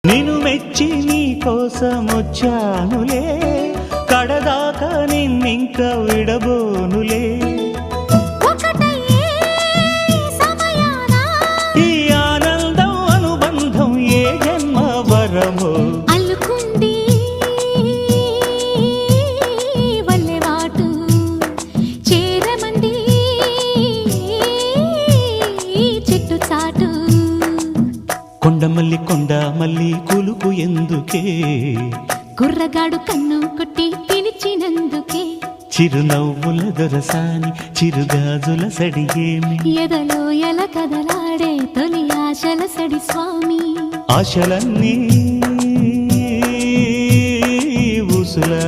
నిన్ను మెచ్చి నీ కోసం వచ్చానులే, కడదాకా నిన్నింక విడబోనులే. ఈ ఆనందం అనుబంధం ఏ జన్మ వరమో అల్లుకుంది వల్లెవాటు చేరమంది చెట్టు చాటు. కొండ మల్లి కులుకు ఎందుకే, కుర్రగాడు కన్ను కొట్టి పిలిచినందుకే. చిరునవ్వుల దొరసాని చిరుగాజుల సడిగేమి, ఎదలో ఎల కదలాడే తొలి ఆశల సడి స్వామి. ఆశలన్నీ ఊసులా